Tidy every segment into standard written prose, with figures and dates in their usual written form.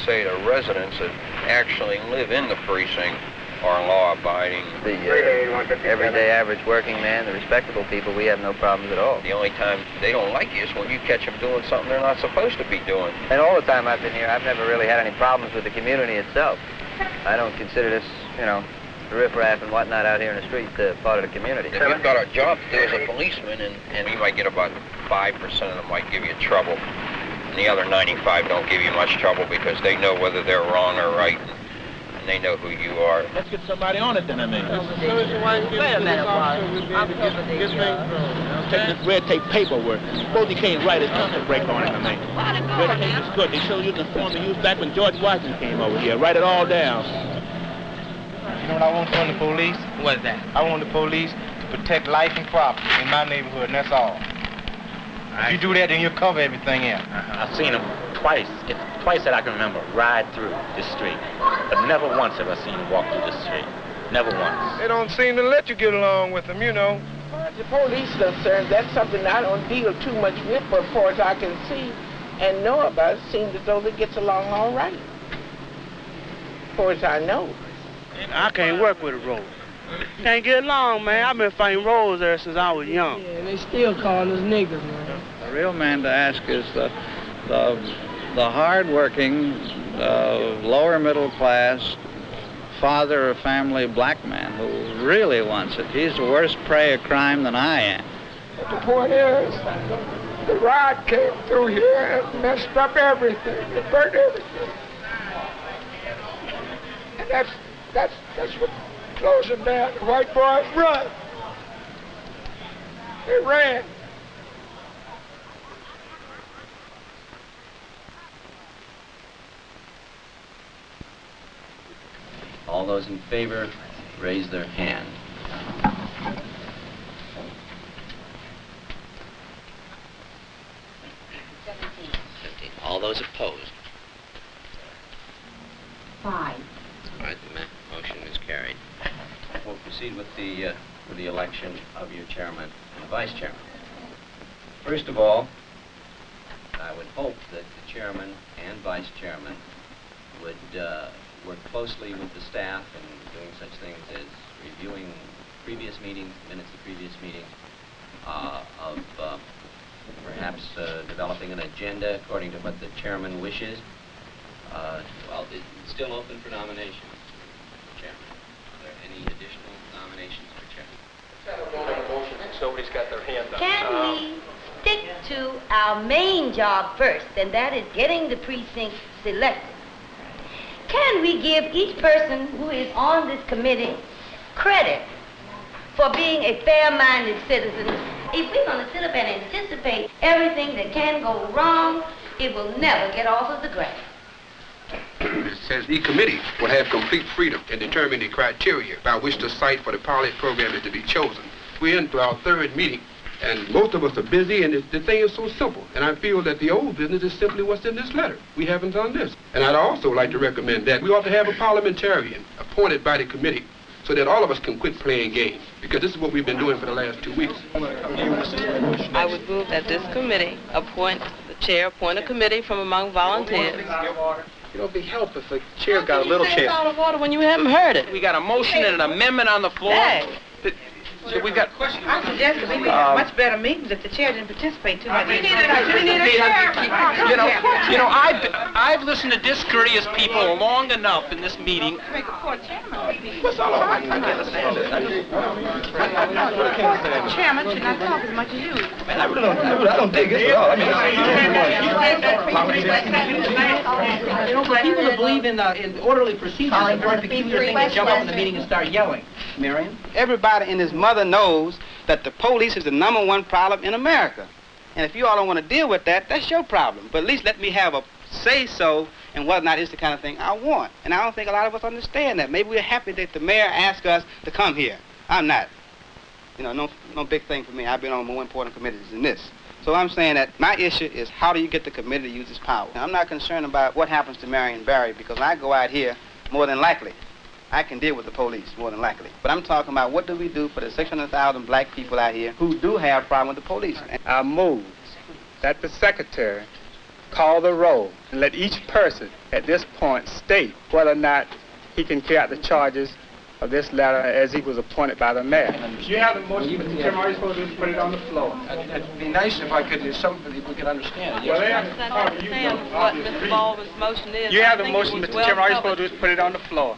say the residents that actually live in the precinct are law-abiding. The everyday average working man, the respectable people, we have no problems at all. The only time they don't like you is when you catch them doing something they're not supposed to be doing. And all the time I've been here, I've never really had any problems with the community itself. I don't consider this, you know, the riffraff and whatnot out here in the street part of the community. If you've got a job to do as a policeman, and you might get about 5% of them might give you trouble, and the other 95 don't give you much trouble because they know whether they're wrong or right. They know who you are. Let's get somebody on it then, I mean. Wait a minute, Take this red tape paperwork. Suppose you can't write it, just a break on it, I mean. Red tape is good. They show you the form they used back when George Washington came over here. Write it all down. You know what I want from the police? What's that? I want the police to protect life and property in my neighborhood, and that's all. If you do that, then you'll cover everything else. I've seen them twice that I can remember, ride through this street. But never once have I seen them walk through this street. Never once. They don't seem to let you get along with them, you know. The police concerned, that's something I don't deal too much with, but as far as I can see and know about, it seems as though it gets along all right. As far as I know. I can't work with a rose. Can't get along, man. I've been fighting roles there since I was young. Yeah, they still calling us niggas, man. The real man to ask is the hard-working, lower middle class, father of family black man who really wants it. He's the worst prey of crime than I am. But the point is, the ride came through here and messed up everything. It burnt everything. And that's what closed them down. The white boys run. They ran. All those in favor, raise their hand. All those opposed? 5. All right, the motion is carried. We'll proceed with the election of your chairman and vice chairman. First of all, I would hope that the chairman and vice chairman would work closely with the staff in doing such things as reviewing previous meetings, minutes of previous meetings, of perhaps developing an agenda according to what the chairman wishes. Well, it's still open for nominations, Chairman. Are there any additional nominations for chairman? Nobody's got their hand up. Can we stick to our main job first, and that is getting the precinct selected? Can we give each person who is on this committee credit for being a fair-minded citizen? If we're going to sit up and anticipate everything that can go wrong, it will never get off of the ground. It says the committee will have complete freedom in determining the criteria by which the site for the pilot program is to be chosen. We're into our third meeting, and most of us are busy, and the thing is so simple. And I feel that the old business is simply what's in this letter. We haven't done this. And I'd also like to recommend that we ought to have a parliamentarian appointed by the committee so that all of us can quit playing games, because this is what we've been doing for the last 2 weeks. I would move that this committee appoint a committee from among volunteers. You know, it'd be helpful if the chair got a little It's chance. out of order when you haven't heard it. We got a motion and an amendment on the floor. Hey. We've got... I suggest that we could have much better meetings if the chair didn't participate too much. We need a chair. You know, I've listened to discourteous people long enough in this meeting. Make a poor chairman. What's all about? Chairman should not talk as much as you. Man, I don't dig this at all. You know, for people to believe in orderly procedures, it's a very peculiar thing to jump up in the meeting and start yelling. Marion? Everybody and his mother knows that the police is the #1 problem in America. And if you all don't want to deal with that, that's your problem. But at least let me have a say-so and whether or not it's the kind of thing I want. And I don't think a lot of us understand that. Maybe we're happy that the mayor asked us to come here. I'm not. You know, no big thing for me. I've been on more important committees than this. So I'm saying that my issue is how do you get the committee to use its power? And I'm not concerned about what happens to Marion Barry, because when I go out here, more than likely, I can deal with the police, more than likely. But I'm talking about what do we do for the 600,000 black people out here who do have a problem with the police. I move that the secretary call the roll and let each person at this point state whether or not he can carry out the charges of this letter as he was appointed by the mayor. You have the motion, Mr. Chairman. All you're supposed to do is put it on the floor. It'd be nice if I could, if we could understand it. Well, I understand what Mr. Baldwin's motion is. You have the motion, Mr. Chairman. All you're supposed to do is put it on the floor.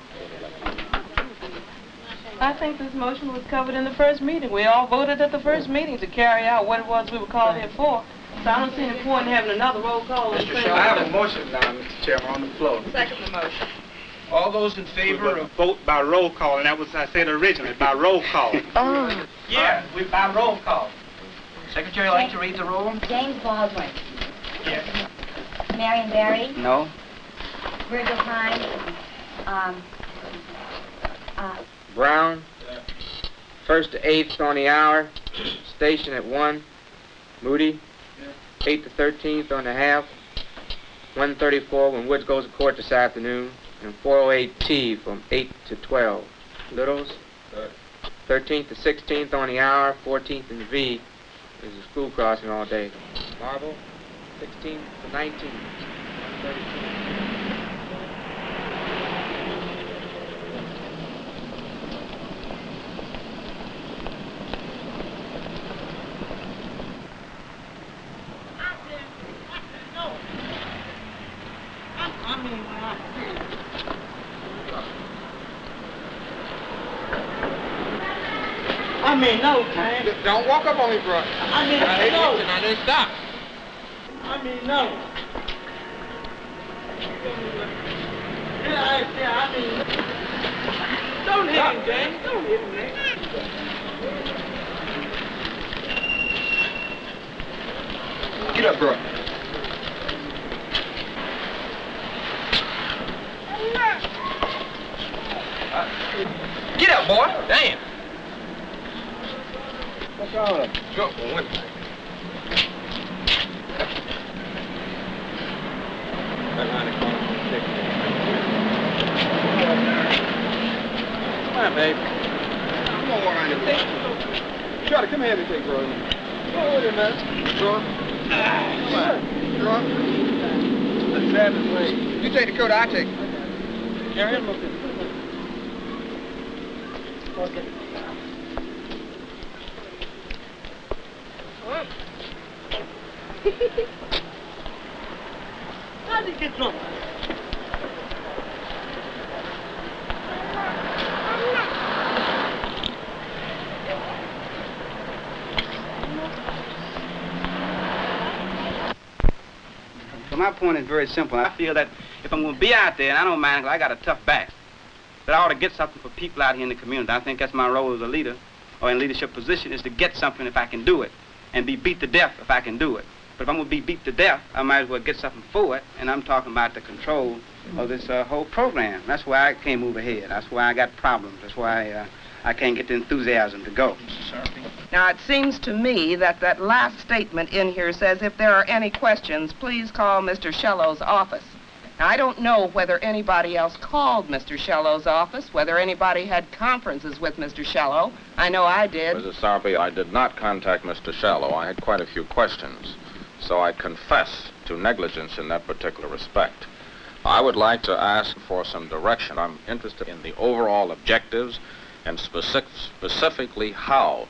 I think this motion was covered in the first meeting. We all voted at the first meeting to carry out what it was we were called here for. So I don't see any point in having another roll call. I have a motion now, Mr. Chairman, on the floor. Second the motion. All those in favor of... Vote by roll call, and that was, I said originally, by roll call. Oh. Yeah, by roll call. Secretary, like to read the roll? James Baldwin. Yes. Marion Barry. No. Virgil Hines. Brown. 1st to 8th on the hour. Station at 1. Moody. 8th to 13th on the half. 1:34 when Woods goes to court this afternoon. And 408T from 8 to 12. Littles. 13th to 16th on the hour. 14th in the V. There's a school crossing all day. Marble. 16th to 19th. 1:32. I mean, no, man. Don't walk up on me, bro. I mean, no. I didn't stop. I mean, no. Yeah, I mean, don't hit him, James. Don't hit him, man. Get up, bro. Get up, boy. Damn. What's wrong? Jump on with me. Come on, baby. Come on, around here. Charlie, come here and take bro. Go with him, man. Draw. Come on. Draw. Let's grab his leg. You take the coat, I take it. Carry him up here. Okay. How did he get drunk? So my point is very simple. I feel that if I'm going to be out there, and I don't mind because I got a tough back, that I ought to get something for people out here in the community. I think that's my role as a leader or in leadership position is to get something if I can do it and be beat to death if I can do it. But if I'm going to be beat to death, I might as well get something for it, and I'm talking about the control of this whole program. That's why I can't move ahead. That's why I got problems. That's why I can't get the enthusiasm to go. Now, it seems to me that that last statement in here says if there are any questions, please call Mr. Shellow's office. Now, I don't know whether anybody else called Mr. Shellow's office, whether anybody had conferences with Mr. Shellow. I know I did. Mrs. Sarpy, I did not contact Mr. Shellow. I had quite a few questions, so I confess to negligence in that particular respect. I would like to ask for some direction. I'm interested in the overall objectives and specifically how,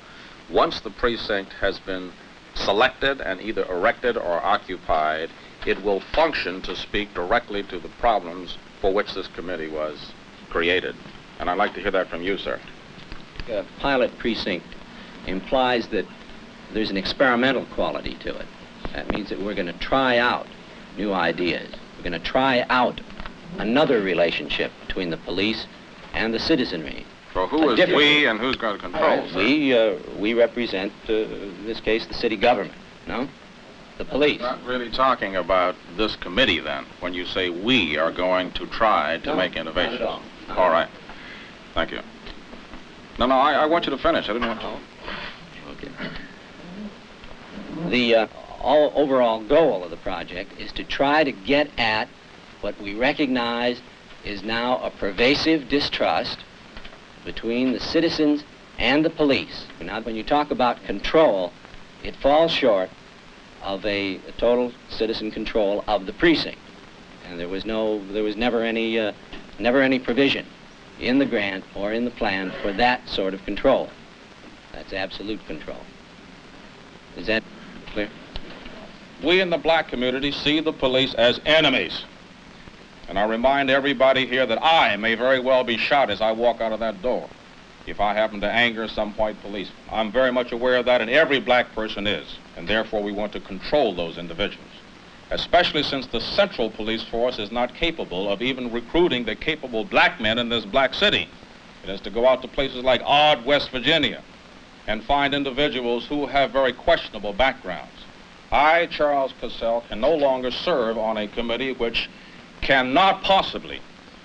once the precinct has been selected and either erected or occupied, it will function to speak directly to the problems for which this committee was created. And I'd like to hear that from you, sir. A pilot precinct implies that there's an experimental quality to it. That means that we're going to try out new ideas. We're going to try out another relationship between the police and the citizenry. So who is we and who's going to control? We represent, in this case, the city government, no? The police. You're not really talking about this committee, then, when you say we are going to try to make innovations. Not at all. All right. Thank you. No, I want you to finish. I didn't want to. Okay. The overall goal of the project is to try to get at what we recognize is now a pervasive distrust between the citizens and the police. Now, when you talk about control, it falls short of a total citizen control of the precinct. And there was never any provision in the grant or in the plan for that sort of control. That's absolute control. Is that clear? We in the black community see the police as enemies. And I remind everybody here that I may very well be shot as I walk out of that door if I happen to anger some white policeman. I'm very much aware of that, and every black person is. And therefore we want to control those individuals, especially since the central police force is not capable of even recruiting the capable black men in this black city. It has to go out to places like Odd, West Virginia, and find individuals who have very questionable backgrounds. I, Charles Cassell, can no longer serve on a committee which cannot possibly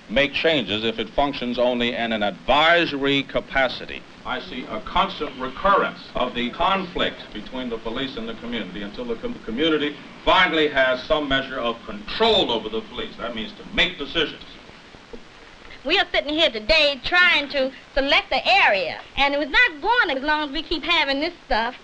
make changes if it functions only in an advisory capacity. I see a constant recurrence of the conflict between the police and the community until the community finally has some measure of control over the police. That means to make decisions. We are sitting here today trying to select the area, and it was not going as long as we keep having this stuff.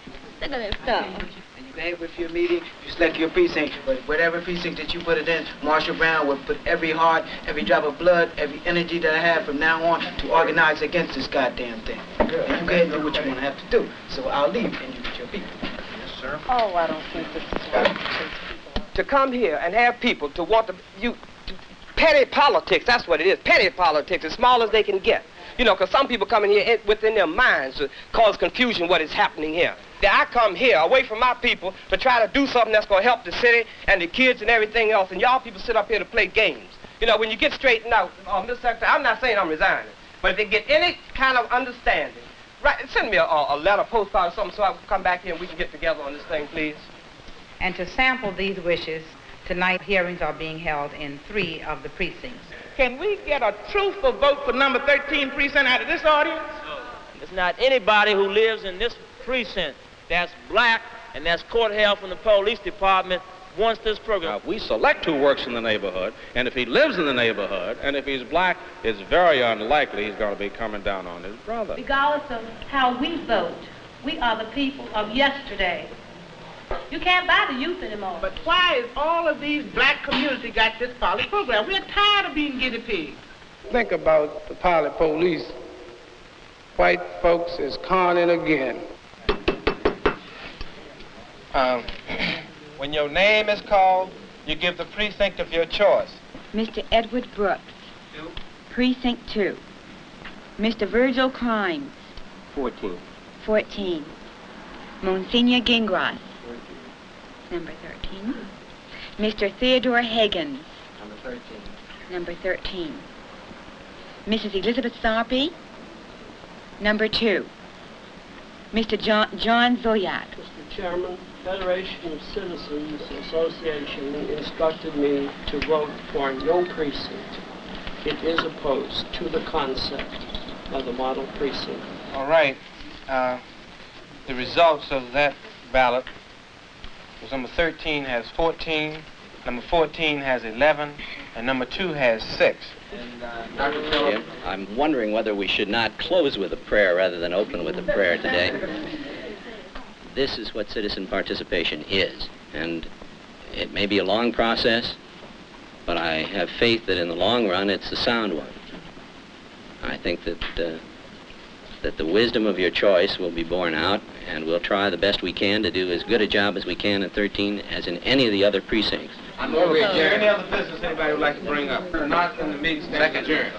Look at this stuff. And you behave with your meeting, you select your precinct, but whatever precinct that you put it in, Marshall Brown will put every heart, every drop of blood, every energy that I have from now on to organize against this goddamn thing. And you go ahead and do what you're going to have to do. So I'll leave and you get your people. Yes, sir. Oh, I don't think this is right. To come here and have people to want to, petty politics, that's what it is, petty politics, as small as they can get. You know, because some people come in here within their minds to cause confusion what is happening here. I come here away from my people to try to do something that's going to help the city and the kids and everything else, and y'all people sit up here to play games. You know, when you get straightened out, Mr. Secretary, I'm not saying I'm resigning, but if they get any kind of understanding, right, send me a letter, postcard or something so I can come back here and we can get together on this thing, please. And to sample these wishes, tonight hearings are being held in 3 of the precincts. Can we get a truthful vote for number 13 precinct out of this audience? It's not anybody who lives in this precinct that's black and that's court-held from the police department wants this program. Now, we select who works in the neighborhood, and if he lives in the neighborhood, and if he's black, it's very unlikely he's going to be coming down on his brother. Regardless of how we vote, we are the people of yesterday. You can't buy the youth anymore. But why is all of these black community got this pilot program? We're tired of being guinea pigs. Think about the pilot police. White folks is conning again. When your name is called, you give the precinct of your choice. Mr. Edward Brooks. 2. Precinct 2. Mr. Virgil Crimes. 14. 14. Monsignor Gingras. Number 13. Mr. Theodore Higgins. Number 13. Number 13. Mrs. Elizabeth Sarpy. Number 2. Mr. John Zoyat. Mr. Chairman, Federation of Citizens Association instructed me to vote for no precinct. It is opposed to the concept of the model precinct. All right. The results of that ballot was number 13 has 14, number 14 has 11, and number 2 has 6. Yeah, I'm wondering whether we should not close with a prayer rather than open with a prayer today. This is what citizen participation is, and it may be a long process, but I have faith that in the long run it's a sound one. I think that the wisdom of your choice will be borne out, and we'll try the best we can to do as good a job as we can in 13 as in any of the other precincts. I know we adjourn. Any other business anybody would like to bring up? Not in the meeting. Second adjourn.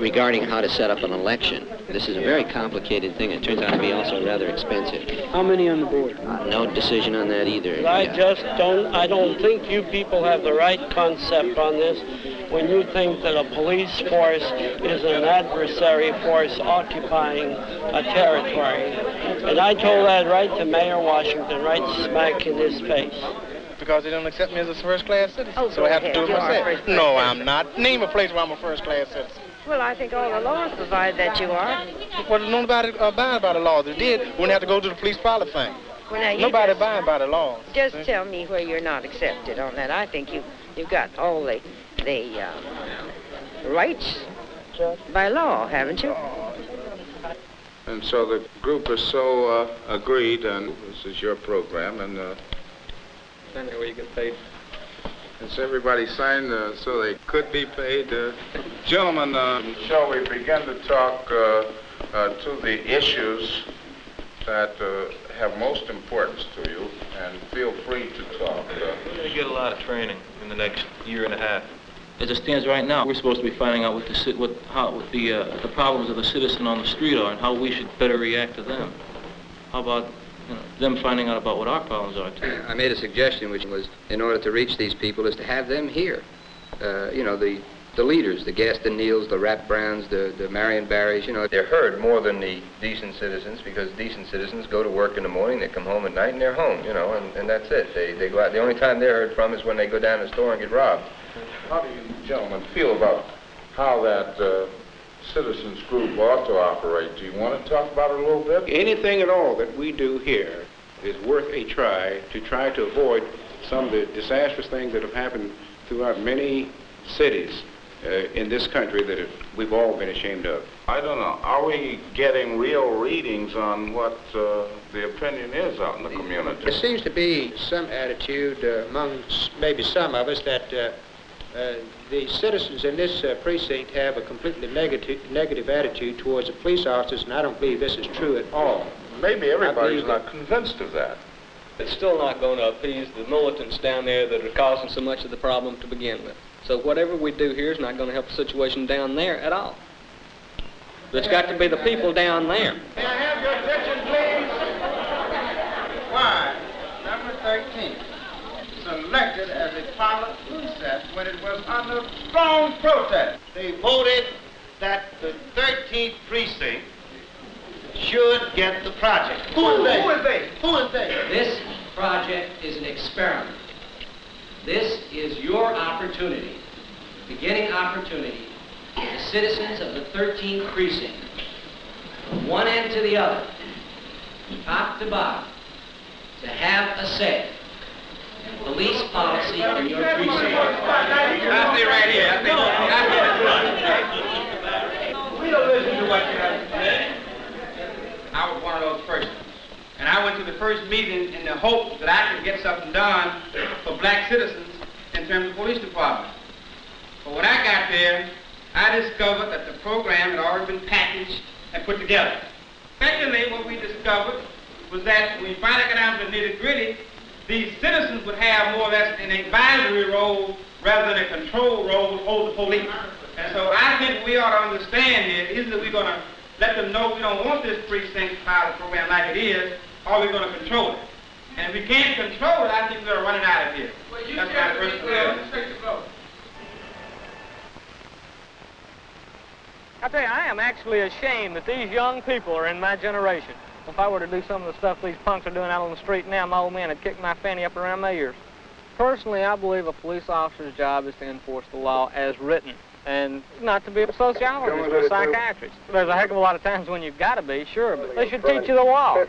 Regarding how to set up an election, this is a very complicated thing. It turns out to be also rather expensive. How many on the board? No decision on that either. I don't think you people have the right concept on this when you think that a police force is an adversary force occupying a territory. And I told that right to Mayor Washington, right smack in his face. Because they don't accept me as a first-class citizen, Oh, so I have to do it you are myself. first-class No, citizen. I'm not. Name a place where I'm a first-class citizen. Well, I think all the laws provide that you are. Well, nobody abide by the laws. They did. Wouldn't have to go to the police pilot thing. Well, now, you Nobody just- abide by the laws. Just tell me where you're not accepted on that. I think you've got all the rights By law, haven't you? And so the group is so agreed, and this is your program, and Anyway, you get paid. has everybody signed so they could be paid? Gentlemen, shall we begin to talk to the issues that have most importance to you, and feel free to talk. We're going to get a lot of training in the next year and a half. As it stands right now, we're supposed to be finding out what the problems of the citizen on the street are and how we should better react to them. How about them finding out about what our problems are, too? I made a suggestion, which was, in order to reach these people, is to have them here. The leaders, the Gaston Neals, the Rap Browns, the Marion Barrys, They're heard more than the decent citizens, because decent citizens go to work in the morning, they come home at night, and they're home, and that's it. They go out. The only time they're heard from is when they go down to the store and get robbed. How do you gentlemen feel about how that citizens group ought to operate? Do you want to talk about it a little bit? Anything at all that we do here is worth a try to avoid some of the disastrous things that have happened throughout many cities in this country that we've all been ashamed of. I don't know. Are we getting real readings on what the opinion is out in the community? There seems to be some attitude among maybe some of us that the citizens in this precinct have a completely negative attitude towards the police officers, and I don't believe this is true at all. Maybe everybody's not convinced of that. It's still not going to appease the militants down there that are causing so much of the problem to begin with. So whatever we do here is not going to help the situation down there at all. But it's got to be the people down there. May I have your attention, please? Why, number 13, selected as a pilot precept when it was under strong protest. They voted that the 13th precinct should get the project. Who is they? Who is they? This project is an experiment. This is your opportunity, beginning opportunity, for the citizens of the 13th precinct, from one end to the other, top to bottom, to have a say in police policy in your precinct. I'll stay right here. We don't listen to what you have to say. I was one of those persons. And I went to the first meeting in the hope that I could get something done for black citizens in terms of police department. But when I got there, I discovered that the program had already been packaged and put together. Secondly, what we discovered was that when we finally got down to the nitty-gritty, these citizens would have more or less an advisory role rather than a control role over the police. And so I think we ought to understand here, isn't that we're going to let them know we don't want this precinct pilot program like it is, or we're going to control it. And if we can't control it, I think we're running out of here. Well, that's my personal I tell you, I am actually ashamed that these young people are in my generation. If I were to do some of the stuff these punks are doing out on the street now, my old man would kick my fanny up around my ears. Personally, I believe a police officer's job is to enforce the law as written, and not to be a sociologist or a psychiatrist. There's a heck of a lot of times when you've got to be, sure, but they should teach you the law.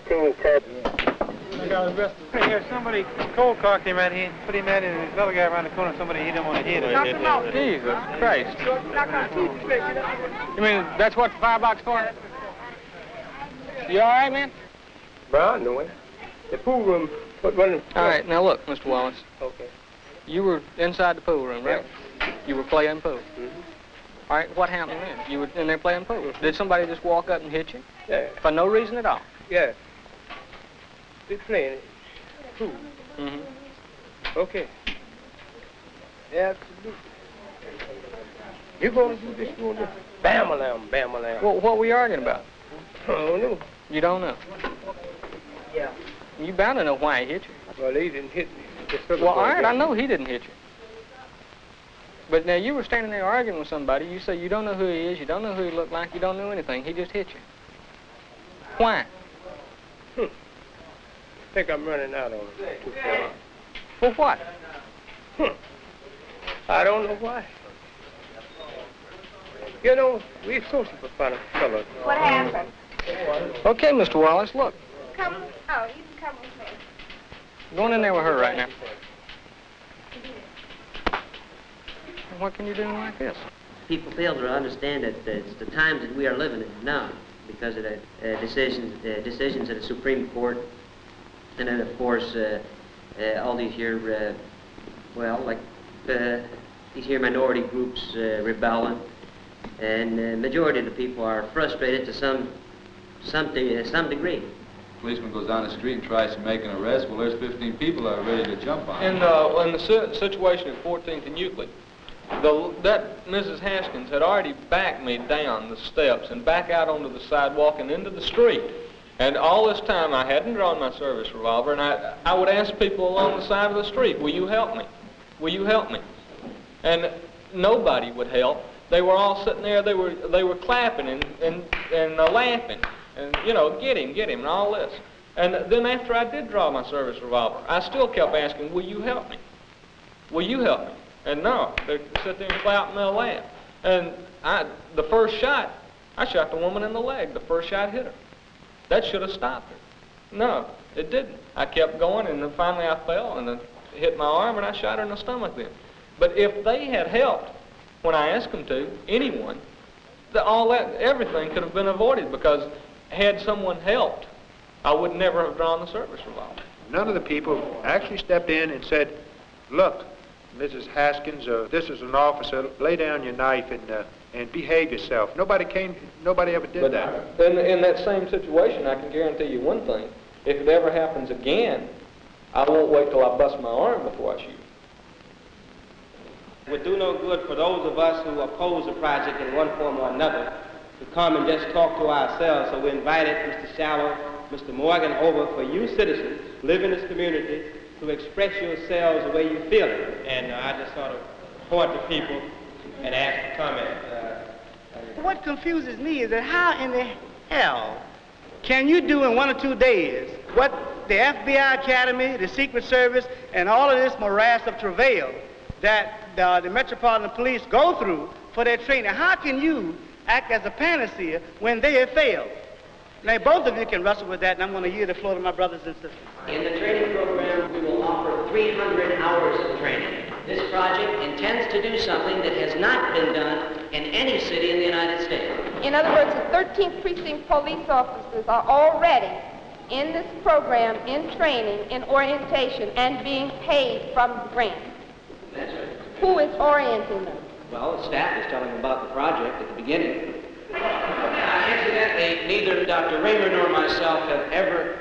Here, somebody cold-cocked him out here, put him out, and this other guy around the corner, somebody hit him on the head. Jesus Christ. You mean that's what the firebox for? You all right, man? Well, I know it. The pool room, running. All right, now look, Mr. Wallace. Okay. You were inside the pool room, right? Yeah. You were playing pool. Mm-hmm. All right, what happened then? You were in there playing pool. Did somebody just walk up and hit you? Yeah. For no reason at all? Yeah. They're playing it. Pool. Mm-hmm. Okay. Absolutely. You're going to do this, you're going to do this. Bam-a-lam, bam-a-lam. Well, what were you arguing about? I don't know. You don't know? Yeah. You bound to know why he hit you. Well, he didn't hit me. Well, all right, I know he didn't hit you. But now you were standing there arguing with somebody. You say you don't know who he is, you don't know who he looked like, you don't know anything. He just hit you. Why? I think I'm running out on him too far. For what? I don't know why. You know, we're social for fellow. What happened? Okay, Mr. Wallace, look. Come. Oh, you can come with me. Going in there with her right now. What can you do like this? people fail to understand that it's the times that we are living in now because of the decisions of the Supreme Court, and then of course all these here, these here minority groups rebelling, and the majority of the people are frustrated to some degree. Policeman goes down the street and tries to make an arrest. Well, there's 15 people that are ready to jump on him. In the situation at 14th and Euclid, that Mrs. Haskins had already backed me down the steps and back out onto the sidewalk and into the street. And all this time I hadn't drawn my service revolver, and I would ask people along the side of the street, will you help me? Will you help me? And nobody would help. They were all sitting there, they were clapping and laughing. And, you know, get him, and all this. And then after I did draw my service revolver, I still kept asking, will you help me? Will you help me? And no, they'd sit there and clap and they'll laugh. And the first shot, I shot the woman in the leg. The first shot hit her. That should have stopped her. No, it didn't. I kept going, and then finally I fell, and then hit my arm, and I shot her in the stomach then. But if they had helped when I asked them to, anyone, everything could have been avoided, because had someone helped, I would never have drawn the service revolver. None of the people actually stepped in and said, look, Mrs. Haskins, this is an officer, lay down your knife and behave yourself. Nobody ever did that. In that same situation, I can guarantee you one thing. If it ever happens again, I won't wait till I bust my arm before I shoot. It would do no good for those of us who oppose the project in one form or another to come and just talk to ourselves. So we invited Mr. Shallow, Mr. Morgan over for you citizens who live in this community to express yourselves the way you feel it. And I just sort of point to people and ask for comment. What confuses me is that how in the hell can you do in 1 or 2 days what the FBI Academy, the Secret Service, and all of this morass of travail that the Metropolitan Police go through for their training? How can you act as a panacea when they have failed? Now, both of you can wrestle with that, and I'm going to yield the floor to my brothers and sisters. In the training program, we will offer 300 hours of training. This project intends to do something that has not been done in any city in the United States. In other words, the 13th Precinct police officers are already in this program, in training, in orientation, and being paid from the grant. That's right. Who is orienting them? Well, the staff is telling them about the project at the beginning. Incidentally, neither Dr. Raymer nor myself have ever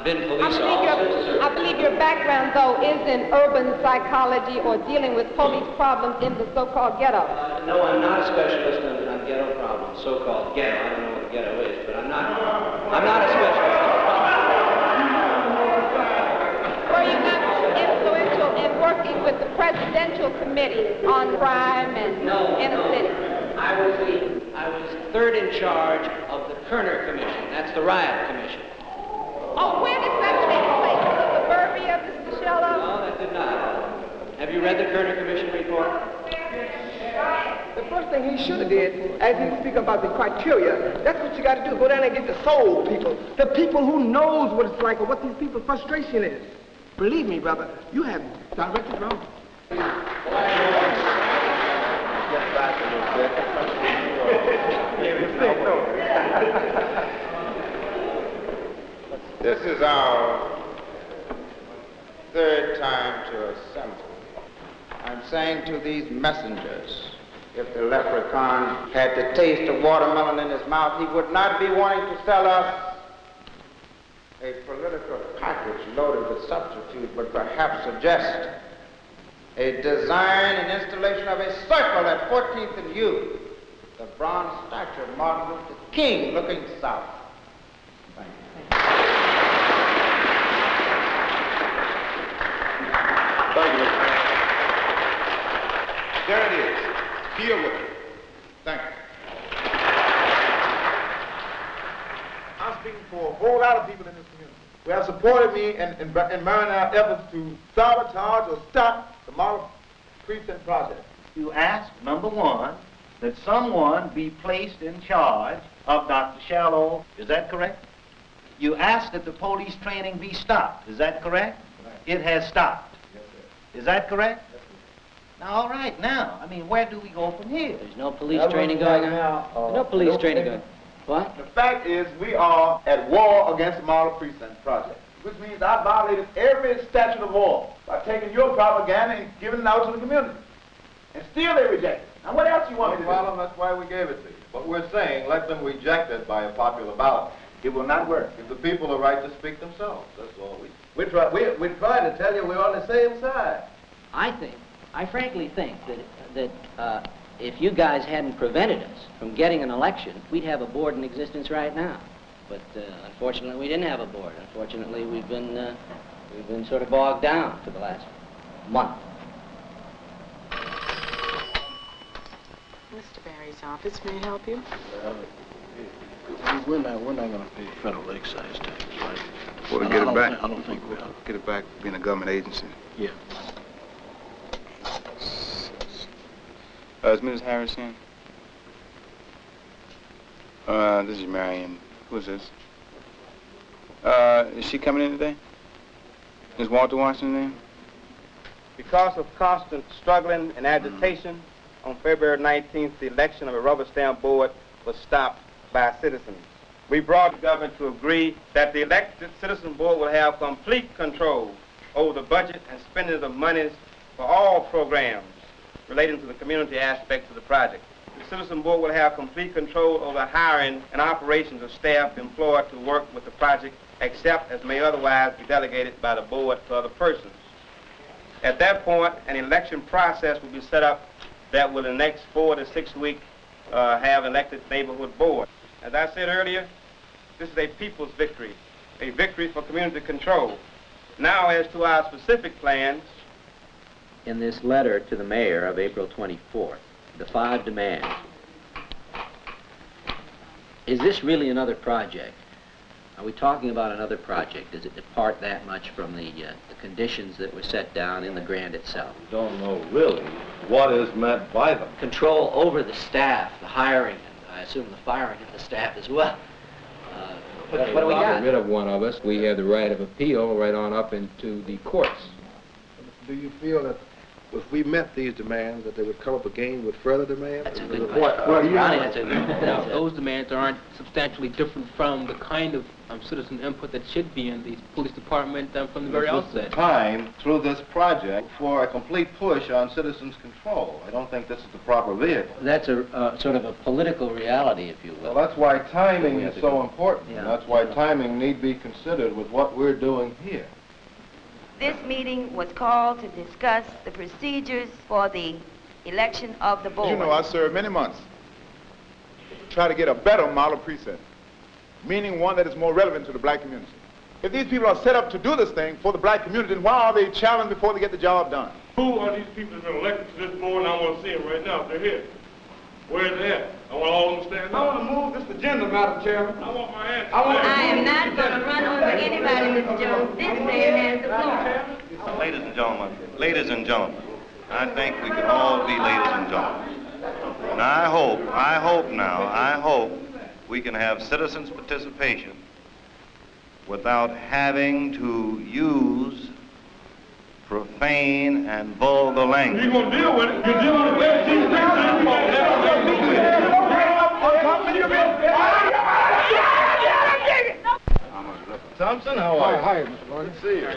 been police officers. I believe your background, though, is in urban psychology or dealing with police problems in the so-called ghetto. No, I'm not a specialist on ghetto problems, so-called ghetto. I don't know what a ghetto is, but I'm not a specialist. Were you not influential in working with the Presidential Committee on Crime and Inner City? I was third in charge of the Kerner Commission. That's the riot commission. Oh, where did that take place? In the suburbia, Mr. Shello? No, that did not. Have you read the Kerner Commission report? The first thing he should have did, as he speak about the criteria, that's what you got to do. Go down and get the soul people, the people who knows what it's like or what these people's frustration is. Believe me, brother, you have directed wrong. This is our third time to assemble. I'm saying to these messengers, if the leprechaun had the taste of watermelon in his mouth, he would not be wanting to sell us a political package loaded with substitutes, but perhaps suggest a design and installation of a circle at 14th and U, the bronze statue of Martin Luther King looking south. Thank you. Thank you, Mr. Mayor. There it is. Deal with it. Thank you. I'm speaking for a whole lot of people in this community who have supported me in my efforts to sabotage or stop the model precinct project. You asked, number one, that someone be placed in charge of Dr. Shallow. Is that correct? You asked that the police training be stopped. Is that correct? Right. It has stopped. Yes, sir. Is that correct? Yes, sir. Now, all right, now, I mean, where do we go from here? There's no police training going on. There's no police training going on. What? The fact is, we are at war against the model precinct project, which means I violated every statute of law by taking your propaganda and giving it out to the community. And still they reject it. Now what else you want me to do? Well, that's why we gave it to you. But we're saying, let them reject it by a popular ballot. It will not work. If the people are right to speak themselves, that's all we're trying to tell you we're on the same side. I frankly think that if you guys hadn't prevented us from getting an election, we'd have a board in existence right now. But unfortunately, we didn't have a board. Unfortunately, we've been sort of bogged down for the last month. Mr. Barry's office, may I help you? We're not going to pay federal excise tax, right? Well, to get it back. I don't think we are. Get it back being a government agency. Yeah. Is Mrs. Harrison? This is Marion. Who's this? Is she coming in today? Is Walter Washington there? Because of constant struggling and agitation, on February 19th, the election of a rubber stamp board was stopped by citizens. We brought the government to agree that the elected citizen board will have complete control over the budget and spending of monies for all programs relating to the community aspects of the project. The citizen board will have complete control over the hiring and operations of staff employed to work with the project, except as may otherwise be delegated by the board to other persons. At that point, an election process will be set up that will in the next 4 to 6 weeks have elected neighborhood board. As I said earlier, this is a people's victory, a victory for community control. Now, as to our specific plans. In this letter to the mayor of April 24th, the 5 demands. Is this really another project? Are we talking about another project? Does it depart that much from the conditions that were set down in the grant itself? Don't know really what is meant by them. Control over the staff, the hiring, and I assume the firing of the staff as well. What do we got? Get rid of one of us, we have the right of appeal right on up into the courts. Do you feel that if we met these demands, that they would come up again with further demands? That's a good question. Those demands aren't substantially different from the kind of citizen input that should be in the police department from the very outset. Time through this project for a complete push on citizens' control. I don't think this is the proper vehicle. That's a sort of a political reality, if you will. Well, that's why timing is so important. Yeah. That's why timing need be considered with what we're doing here. This meeting was called to discuss the procedures for the election of the board. You know, I served many months to try to get a better model precinct, meaning one that is more relevant to the black community. If these people are set up to do this thing for the black community, then why are they challenged before they get the job done? Who are these people that are elected to this board, and I want to see them right now if they're here? Where are they at? I want all of them to stand up. I want to move this agenda, Madam Chairman. I want my answer. I am not going to run over anybody, Mr. Jones. This man has the floor. Ladies and gentlemen, I think we can all be ladies and gentlemen. And I hope we can have citizens' participation without having to use profane and vulgar language. You're going to deal with it. You're dealing with Thompson, how are you? Hi, Mr. Lloyd. Good to see you.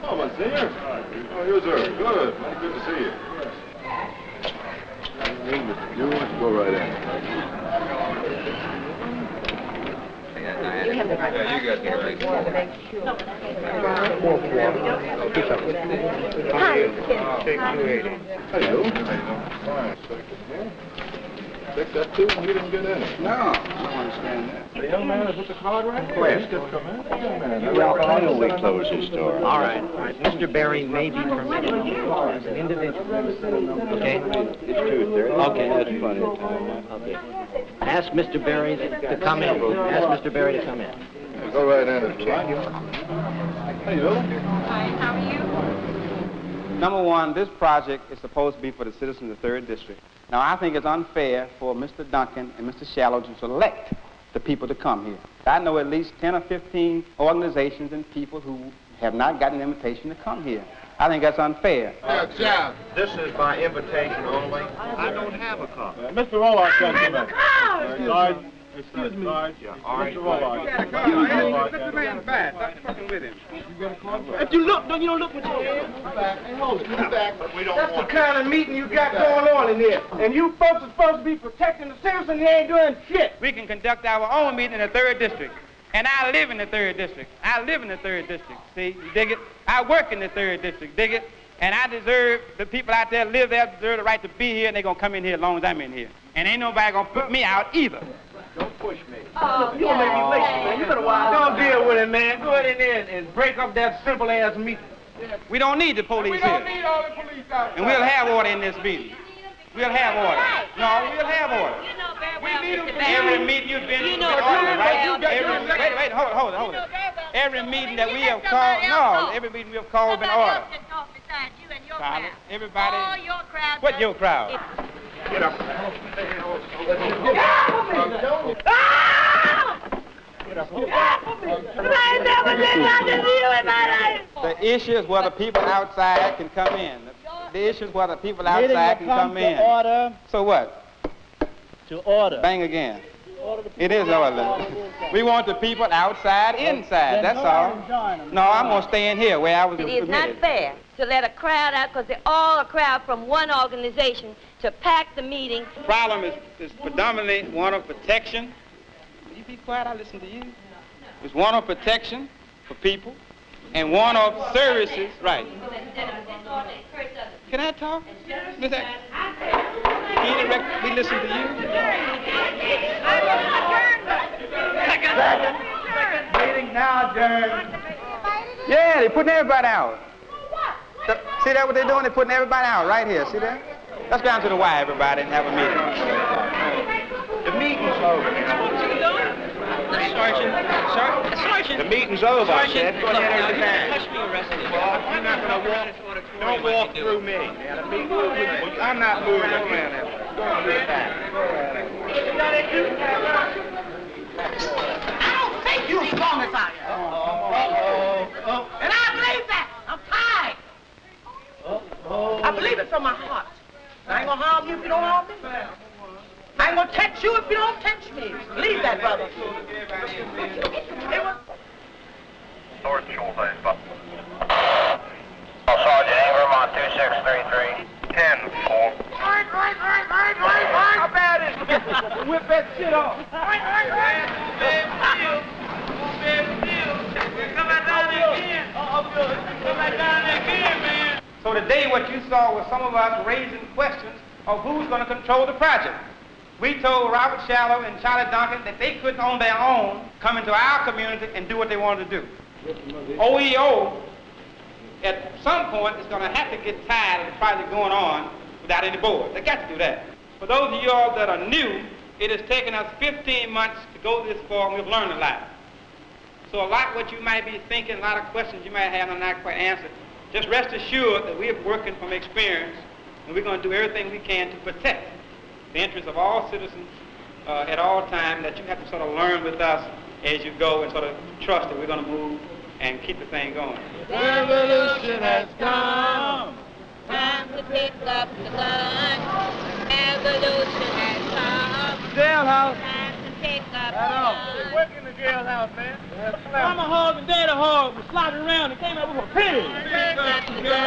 Oh, Monsignor. Oh, you're there. Good. Good to see you. You want to go right in. You have the right. Yeah, you got the right. Hello. Take that too, and you didn't get in it. No, I don't understand that. The young man is with the card right here. Where? He's just come in. The young man. Well, I know we close his store. All right. Mr. Barry may be permitted as an individual. Okay? It's 2:30. Okay, that's plenty of time. Okay. Ask Mr. Barry to come in. Ask Mr. Barry to come in. Go right in. Thank you. How you doing? Hi, how are you? Number one, this project is supposed to be for the citizens of the 3rd District. Now, I think it's unfair for Mr. Duncan and Mr. Shallow to select the people to come here. I know at least 10 or 15 organizations and people who have not gotten an invitation to come here. I think that's unfair. This is by invitation only. I don't have a copy. Mr. Rollock, Excuse me. Yeah, all right. Let the man back. Stop fucking with him. If you look, you don't look what you're doing. Hey, hold back. That's the kind of meeting you got going on in here. And you folks are supposed to be protecting the citizens, you ain't doing shit. We can conduct our own meeting in the 3rd District. And I live in the 3rd District. I live in the 3rd District. See, you dig it? I work in the 3rd District, dig it? And I deserve, the people out there live there deserve the right to be here, and they're going to come in here as long as I'm in here. And ain't nobody going to put me out either. Don't push me. Oh, you don't make me late, man. You better watch. Don't deal with it, man. Go ahead in there and break up that simple-ass meeting. We don't need the police here. We don't need all the police out. And we'll have order in this meeting. We'll have order. No, we'll have order. You know very well, We need every meeting you've been to, order, right? Wait, hold it. Every meeting that we have called, every meeting we have called has been ordered. Everybody. Oh, your crowd. What your crowd? Get up. The issue is whether people outside can come in. The issue is whether people outside can come in. Order. So what? To order. Bang again. It is order. We want the people outside, inside. That's all. No, I'm going to stay in here where I was permitted. It is not fair to let a crowd out, because they're all a crowd from one organization, to pack the meeting. The problem is predominantly one of protection. Will you be quiet? I listen to you. It's one of protection for people and one of services. Right. Can I talk? Listen. We listen to you. Meeting now adjourned. Yeah, they're putting everybody out. See that what they're doing? They're putting everybody out right here. See that? Let's go down to the Y, everybody, and have a meeting. The meeting's over. Sergeant. The meeting's over, I said. Sergeant, You're not going to walk. Don't walk through me. Now, the meeting, I'm not moving around there. Go on this time. I don't think you're strong as I am. And I believe that. I'm tired. I believe it from my heart. I ain't gonna harm you if you don't harm me. I ain't gonna touch you if you don't touch me. Believe that, brother. Sergeant Ingram on 2633. 10-4. How bad is it? Whip that shit off. So today what you saw was some of us raising questions of who's going to control the project. We told Robert Shallow and Charlie Duncan that they couldn't on their own come into our community and do what they wanted to do. OEO, at some point, is going to have to get tired of the project going on without any board. They got to do that. For those of you all that are new, it has taken us 15 months to go this far, and we've learned a lot. So a lot of what you might be thinking, a lot of questions you might have and not quite answered, just rest assured that we are working from experience, and we're going to do everything we can to protect the interests of all citizens at all times, that you have to sort of learn with us as you go and sort of trust that we're going to move and keep the thing going. Revolution has come. Time to pick up the gun. Revolution has come. Jailhouse. Time to pick up the gun. They work in the jailhouse, man. Mama hog and daddy hog was slogging around and came up with a pig. Pick up the gun.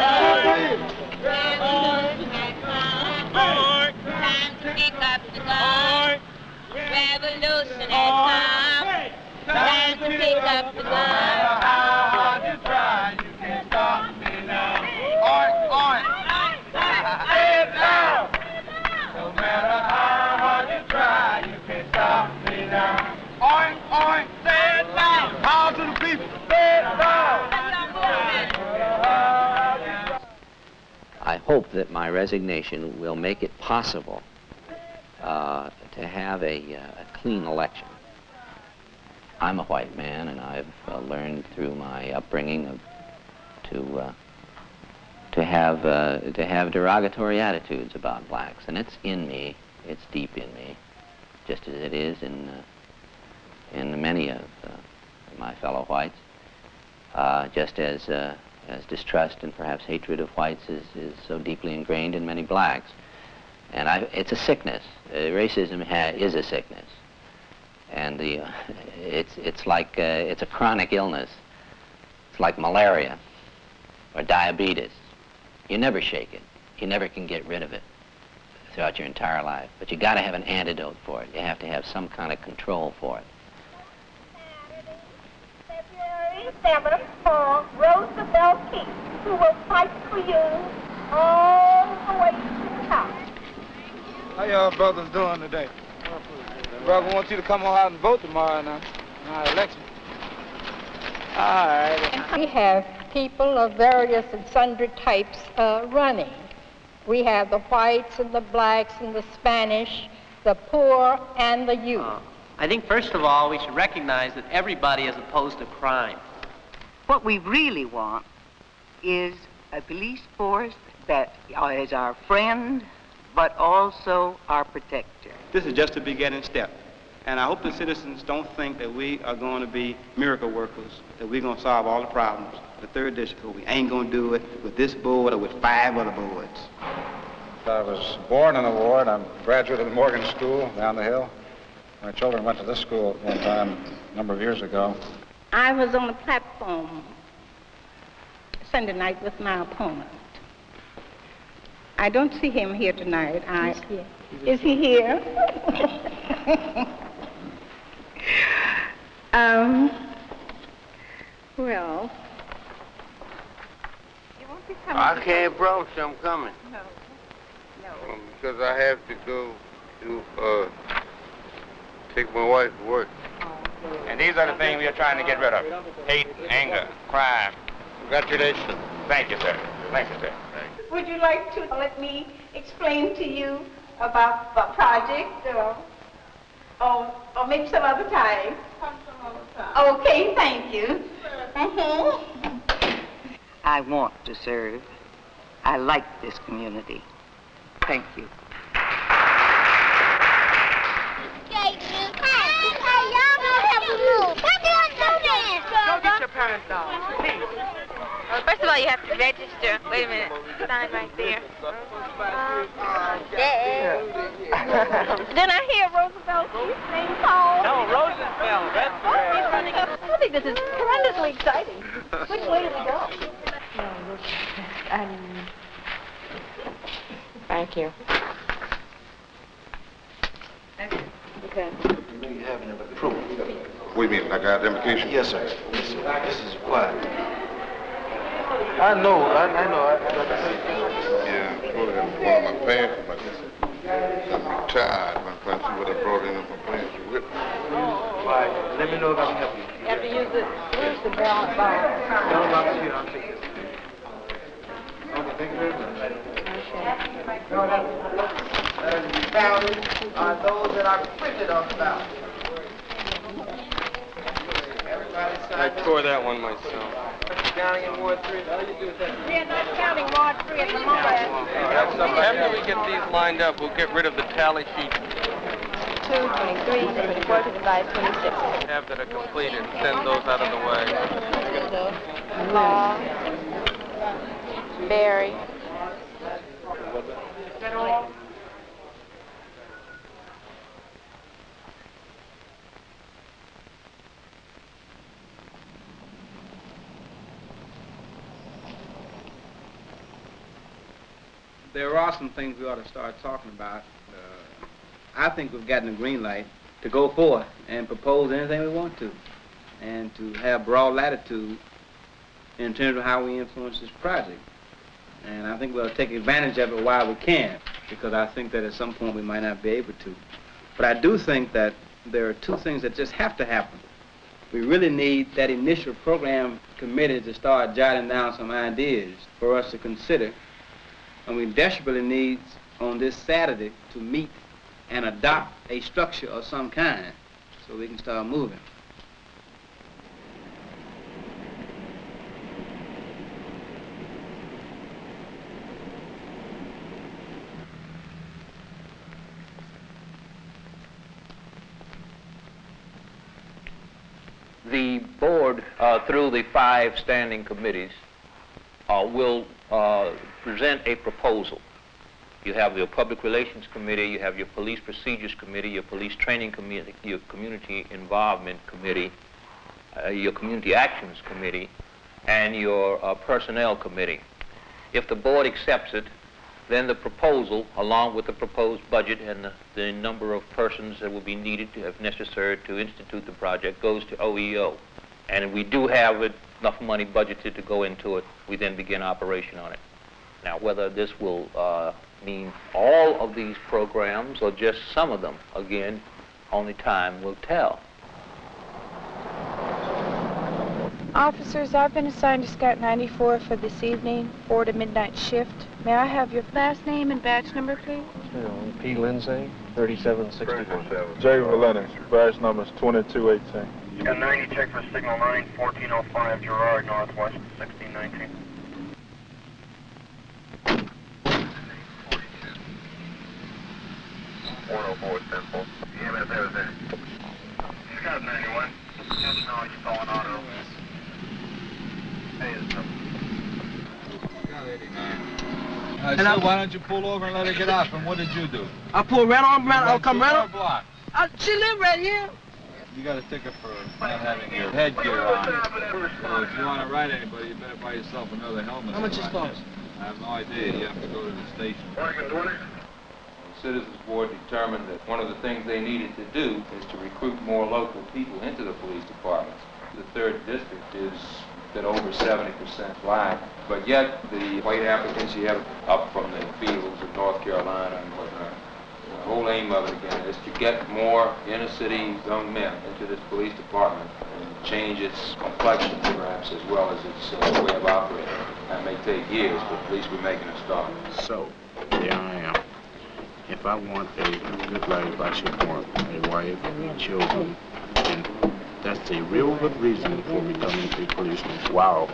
Revolution has come. Time to pick up the gun. Revolution has come. Time to pick up the gun. Hard to try, you can't stop me now. Say it loud. No matter how hard you try, you can't stop me now. Say it loud. Power to the people. Say it loud. I hope that my resignation will make it possible to have a clean election. I'm a white man, and I've learned through my upbringing to to have derogatory attitudes about blacks, and it's in me. It's deep in me, just as it is in many of my fellow whites. Just as distrust and perhaps hatred of whites is so deeply ingrained in many blacks, and it's a sickness. Racism is a sickness, and it's like it's a chronic illness. It's like malaria or diabetes. You never shake it. You never can get rid of it throughout your entire life. But you got to have an antidote for it. You have to have some kind of control for it. February 7th for Roosevelt King, who will fight for you all the way to the top. How y'all brothers doing today? Brother wants you to come on out and vote tomorrow now in our election. All right. We have people of various and sundry types running. We have the whites and the blacks and the Spanish, the poor and the youth. I think, first of all, we should recognize that everybody is opposed to crime. What we really want is a police force that is our friend, but also our protector. This is just a beginning step. And I hope the citizens don't think that we are going to be miracle workers, that we're going to solve all the problems. The third district, we ain't going to do it with this board or with 5 other boards. I was born in the ward. I'm a graduate of the Morgan School down the hill. My children went to this school at one time a number of years ago. I was on the platform Sunday night with my opponent. I don't see him here tonight. He's here. Is he here? Well, I can't promise I'm coming. No. Because I have to go to take my wife to work. And these are the things we are trying to get rid of. Hate, anger, crime. Congratulations. Thank you, sir. Thank you, sir. Would you like to let me explain to you about the project, or maybe some other time? Okay, thank you. I want to serve. I like this community. Thank you. Go get your parents down, please. First of all, you have to register. Wait a minute. Sign right there. Didn't I hear Roosevelt sing Paul? No, Roosevelt. That's right. I think this is tremendously exciting. Which way do we go? Thank you. Okay. You have any proof? What do you mean, like identification? Yes, sir. Yes, sir. This is what? I know. Yeah, I told him one of my pants, but I'm tired. My pants, what I brought in my pants with me. All right, let me know if I can help you. You have to use it. Where's the ballot box? Ballot box here, I'll take this. Okay, thank you very much. The ballots are those that are printed on the ballot. I tore that one myself. Counting in Ward 3. We're not counting Ward 3 at the moment. After we get these lined up, we'll get rid of the tally sheet. 2, 23, 24, 25, 26. Have that are completed. Send those out of the way. Law. Barry. There are some things we ought to start talking about. I think we've gotten a green light to go forth and propose anything we want to, and to have broad latitude in terms of how we influence this project. And I think we'll take advantage of it while we can, because I think that at some point we might not be able to. But I do think that there are 2 things that just have to happen. We really need that initial program committee to start jotting down some ideas for us to consider. And we desperately need on this Saturday to meet and adopt a structure of some kind so we can start moving. The board, through the 5 standing committees, will present a proposal. You have your Public Relations Committee, you have your Police Procedures Committee, your Police Training Committee, your Community Involvement Committee, your Community Actions Committee, and your Personnel Committee. If the board accepts it, then the proposal, along with the proposed budget and the number of persons that will be needed, if necessary, to institute the project, goes to OEO. And if we do have enough money budgeted to go into it, we then begin operation on it. Now, whether this will mean all of these programs or just some of them, again, only time will tell. Officers, I've been assigned to Scout 94 for this evening, 4 to midnight shift. May I have your last name and badge number, please? P. Lindsay, 3761. J. Valenti, badge number is 2218. Got 90, check for signal 9, 1405 Gerard, Northwest, 1619. Simple. Yeah, that was there. Scout 91. Just know you're calling auto. Hey, it's up. Scout 89. So why don't you pull over and let her get off? And what did you do? I pull right on, I'll come right on. Block. She live right here. You got a ticket for not having your headgear on. So if you want to ride anybody, you better buy yourself another helmet. How much it cost? I have no idea. You have to go to the station. The Citizens Board determined that one of the things they needed to do is to recruit more local people into the police departments. The 3rd district is that over 70% black, but yet the white applicants you have up from the fields of North Carolina and whatnot. The whole aim of it again is to get more inner city young men into this police department and change its complexion perhaps as well as its way of operating. That may take years, but at least we're making a start. So, here I am. If I want a good life, I should want a wife and children. And that's a real good reason for becoming a policeman. Wow.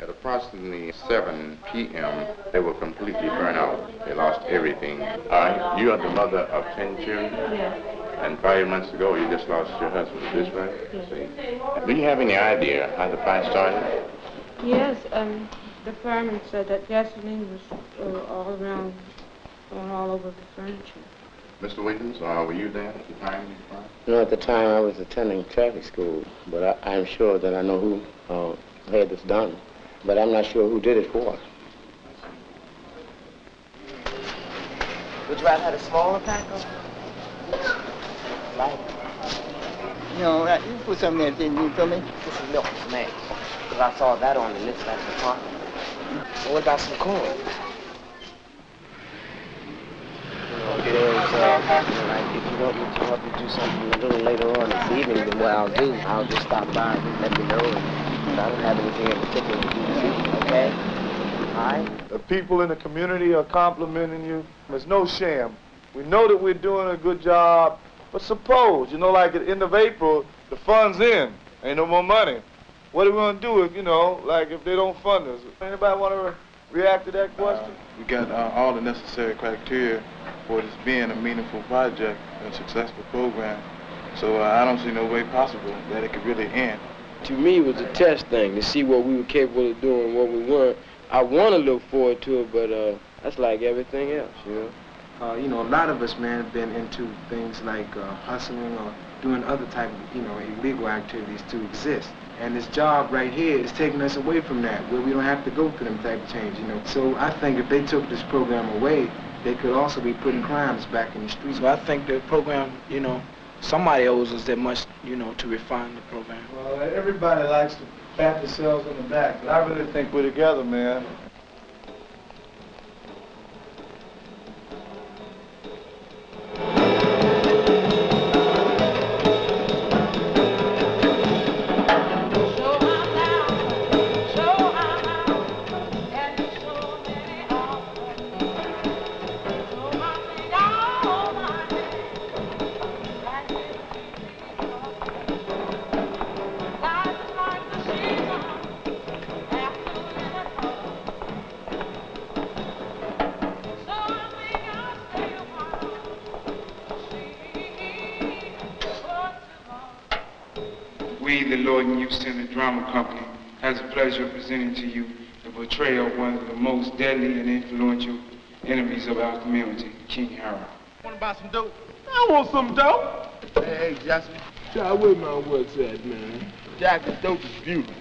At approximately 7 p.m., they were completely burnt out. They lost everything. All right, you are the mother of 10 children? Yes. And 5 months ago, you just lost your husband. Is this right? Yes. See? Do you have any idea how the fight started? Yes, the fireman said that gasoline was all around, going all over the furniture. Mr. Williams, were you there at the time? No, at the time I was attending traffic school, but I'm sure that I know who had this done. But I'm not sure who did it for. Would you rather have a smaller pack or lighter? You know, you put something there, didn't you, feel me? Put some milk and some eggs. Because I saw that on the list last department. Well, what about some corn? Get eggs, like if you want me to help you do something a little later on this evening, then what I'll do, I'll just stop by and let me know. I don't have anything in particular to do this evening, okay? All right? The people in the community are complimenting you. There's no sham. We know that we're doing a good job, but suppose, you know, like at the end of April, the fund's in. Ain't no more money. What are we going to do if, you know, like if they don't fund us? Anybody want to react to that question? We got all the necessary criteria for this being a meaningful project, a successful program. So I don't see no way possible that it could really end. To me, it was a test thing to see what we were capable of doing and what we weren't. I want to look forward to it, but that's like everything else, you know. You know, a lot of us, man, have been into things like hustling or doing other type of, you know, illegal activities to exist. And this job right here is taking us away from that, where we don't have to go through them type of change, you know. So I think if they took this program away, they could also be putting crimes back in the streets. So I think the program, you know, somebody owes us that much, you know, to refine the program. Well, everybody likes to pat themselves on the back, but I really think we're together, man. we, the Lord and Youth Center Drama Company, has the pleasure of presenting to you the portrayal of one of the most deadly and influential enemies of our community, King Harold. Want to buy some dope? I want some dope. Hey, Justin. Child, where my works at, man? Jack, the dope is beautiful.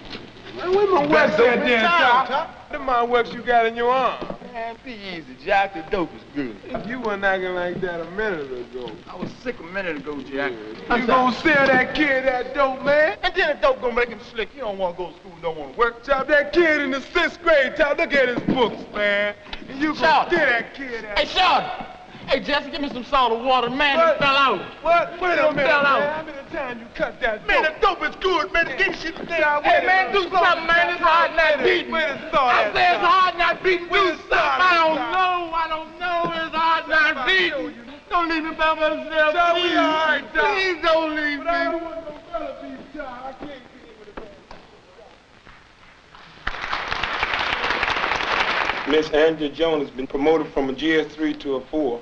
Man, where my works at, then, Child? Them my works you got in your arm. Man, be easy, Jack. The dope is good. You weren't acting like that a minute ago. I was sick a minute ago, Jack. You gonna sell that kid that dope, man? And then the dope gonna make him slick. You don't want to go to school, don't want to work. Child, that kid in the 6th grade, child, look at his books, man. And you gonna get that kid out. Hey, Shawty. Hey, Jesse, give me some salt and water. Man, it fell out. What? Wait a minute, man. How many times you cut that dope? Man, the dope is good, man. Get shit down. Hey, man, do something, man. It's hard not beating. I said it's hard not beating. Do something. I don't know. It's hard not beating. Don't leave me by myself, please. We all right, Doc. Please don't leave me. But I don't want no brother to be Doc. I can't get with the Miss Andrea Jones has been promoted from a GS3 to a 4.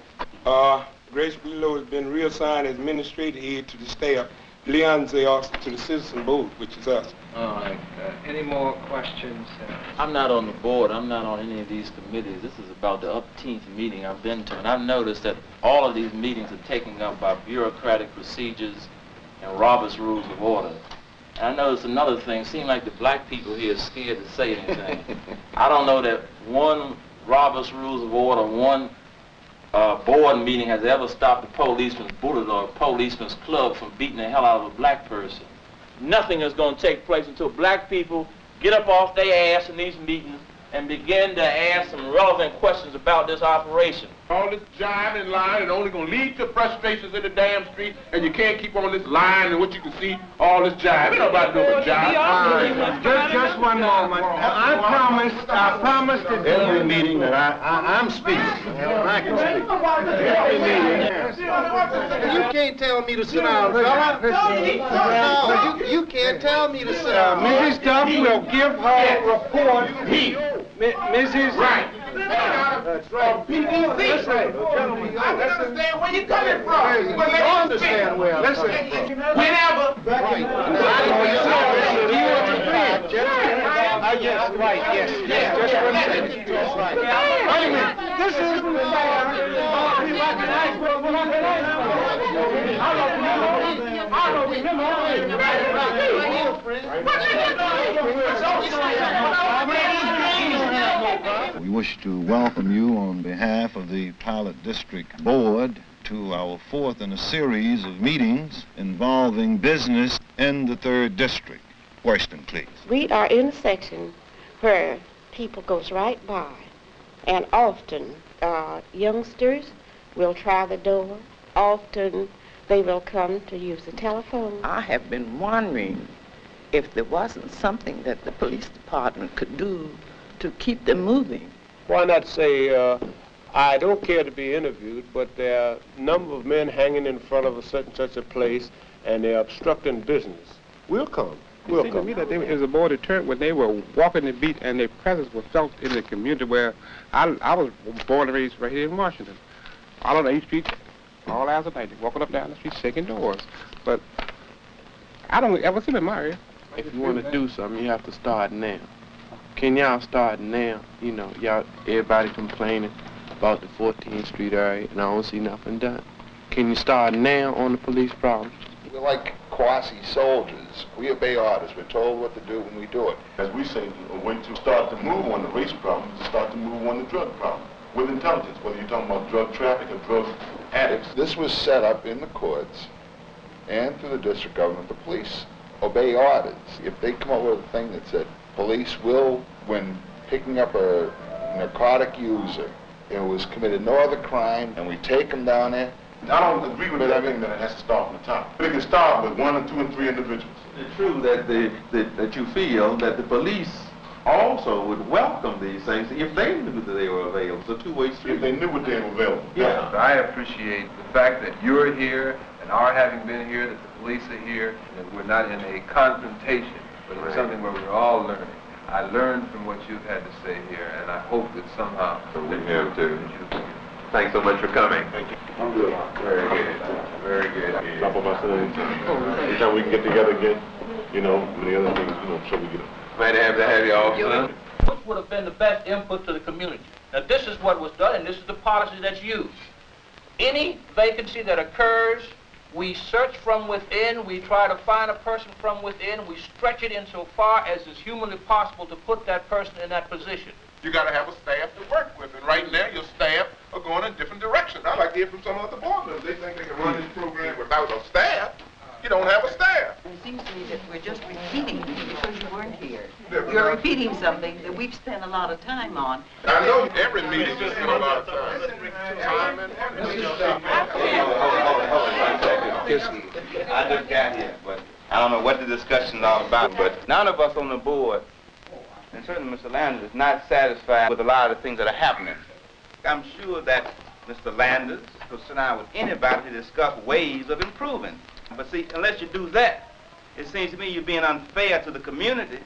Grace Below has been reassigned as administrative aide to the staff. Leon Zayos to the citizen board, which is us. All right. Any more questions? I'm not on the board. I'm not on any of these committees. This is about the upteenth meeting I've been to, and I've noticed that all of these meetings are taken up by bureaucratic procedures and Robert's Rules of Order. And I noticed another thing. It seems like the black people here are scared to say anything. I don't know that one Robert's Rules of Order, one board meeting has ever stopped a policeman's bullet or a policeman's club from beating the hell out of a black person. Nothing is going to take place until black people get up off their ass in these meetings and begin to ask some relevant questions about this operation. All this jiving and lying is only going to lead to frustrations in the damn street, and you can't keep on this lying and what you can see, all this jive. Ain't nobody doing a jive. Just one moment. I promised that Every meeting that I'm speaking, and I can speak. Every meeting. You can't tell me to sit down, fella. No, you can't tell me to sit down. Mrs. Duff will give her report. Mrs. Right. That's right. PDC. That's right. Gentlemen, I can understand where you're coming from. You understand where I'm coming from. Whenever. Right. Yes, right, yes. Just one second. That's right. Wait a minute. This isn't We wish to welcome you on behalf of the Pilot District Board to our 4th in a series of meetings involving business in the 3rd District. Question, please. We are in a section where people goes right by, and often youngsters will try the door. Often they will come to use the telephone. I have been wondering if there wasn't something that the police department could do to keep them moving. Why not say, I don't care to be interviewed, but there are a number of men hanging in front of a such a place, and they're obstructing business. We'll come. It seemed to me that it was a more deterrent when they were walking the beat and their presence was felt in the community where I was born and raised right here in Washington. All on the street, all hours of night, walking up down the street, shaking doors. But I don't ever see them in my area. If you want to do something, you have to start now. Can y'all start now? You know, y'all, everybody complaining about the 14th Street area, and I don't see nothing done. Can you start now on the police problem? We're like quasi-soldiers. We obey orders. We're told what to do when we do it. As we say, when to start to move on the race problem, to start to move on the drug problem. With intelligence, whether you're talking about drug traffic or drug addicts. This was set up in the courts and through the district government. The police obey orders. If they come up with a thing that said, police will, when picking up a narcotic user, it was committed no other crime, and we take them down there. I don't agree with that thing that it has to start from the top. It can start with 1 or 2 and 3 individuals. It's true that that you feel that the police also would welcome these things if they knew that they were available. It's a two-way street. If they knew what they were available. Yeah. I appreciate the fact that you're here and our having been here, that the police are here, that we're not in a confrontation, but it's something where we're all learning. I learned from what you've had to say here, and I hope that somehow we have to. Thanks so much for coming. Thank you. I'm good. Very good. Very good. Top of my son. Anytime we can get together again. you know, many other things, you know, so we get Glad to have you all. Which would have been the best input to the community. Now, this is what was done, and this is the policy that's used. Any vacancy that occurs, we search from within, we try to find a person from within, we stretch it insofar as is humanly possible to put that person in that position. You got to have a staff to work with, and right now your staff are going in different directions. I like to hear from some of the board members. They think they can run this program without a staff. You don't have a staff. It seems to me that we're just repeating because you weren't here. You're repeating something that we've spent a lot of time on. I know every meeting you spend a lot of time. I just got here, but I don't know what the discussion is all about, but none of us on the board, and certainly Mr. Landers, is not satisfied with a lot of the things that are happening. I'm sure that Mr. Landers will sit down with anybody to discuss ways of improving. But see, unless you do that, it seems to me you're being unfair to the community,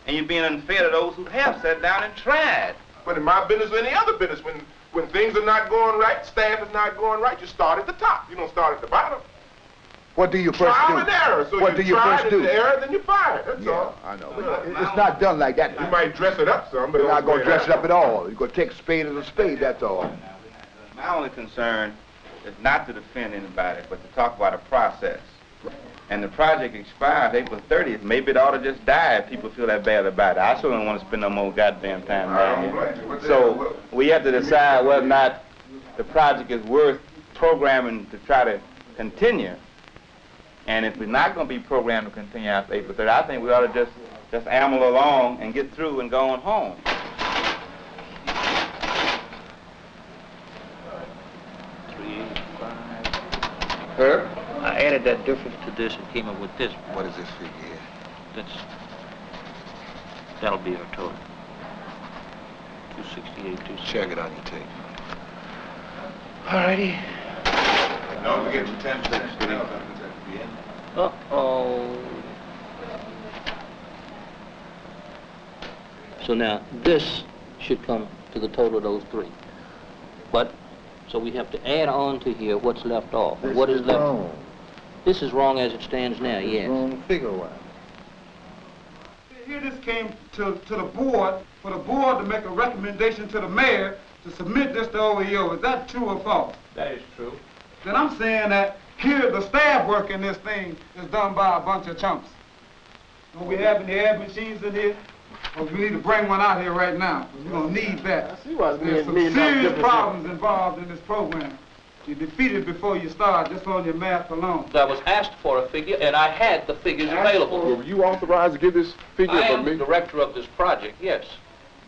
and you're being unfair to those who have sat down and tried. But in my business or any other business, when things are not going right, staff is not going right, you start at the top. You don't start at the bottom. What do you first do? Trial and error. So what do you first do? The error, then you fire. That's all. I know. But it's not done like that. You might dress it up some, but you're not going to dress it up at all. You're going to take a spade as a spade, that's all. My only concern is not to defend anybody, but to talk about a process. And the project expires April 30th. Maybe it ought to just die if people feel that bad about it. I sure don't want to spend no more goddamn time down here. So we have to decide whether or not the project is worth programming to try to continue. And if we're not going to be programmed to continue after April 30th, I think we ought to just amble along and get through and go on home. Herb? I added that difference to this and came up with this. What is this figure here? That'll be our total. 268, 268. Check it on your tape. All righty. Don't forget your 10 cents. Uh-oh. So now, this should come to the total of those three. But, so we have to add on to here what's left off. What is left? Wrong. This is wrong as it stands now, yes. Wrong figure-wise. Here this came to the board, for the board to make a recommendation to the mayor to submit this to OEO. Is that true or false? That is true. Then I'm saying that here the staff work in this thing is done by a bunch of chumps. Don't we have any ad machines in here? Well, we need to bring one out here right now. We're going to need that. There's some serious problems involved in this program. You defeat it before you start, just on your math alone. I was asked for a figure, and I had the figures available. Were you authorized to give this figure I for am me? the director of this project, yes.